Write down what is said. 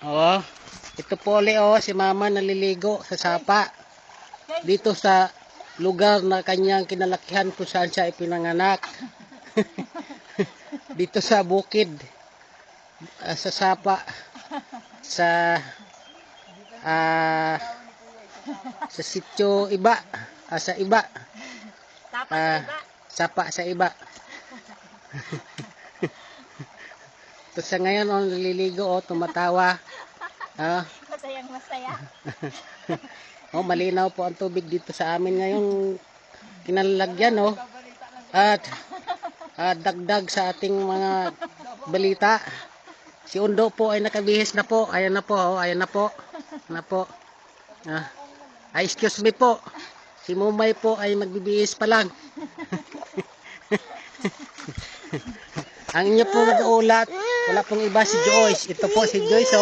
Oh, ito po ulit si mama naliligo sa sapa. Dito sa lugar na kanyang kinalakihan kung saan siya ipinanganak. Dito sa bukid. Sa sapa. Sa ah, sa sitio iba. Sa iba. Sapa sa iba. Ito sa ngayon naliligo tumatawa. Masayang masaya. Malinaw po ang tubig dito sa amin ngayon kinalalagyan at dagdag sa ating mga balita. Si Undo po ay nakabihis na po. Ayan na po, ayan na po. Excuse me po. Si Mumay po ay magbibihis pa lang. Ang inyo po nag-uulat, wala pong iba si Joyce. Ito po si Joyce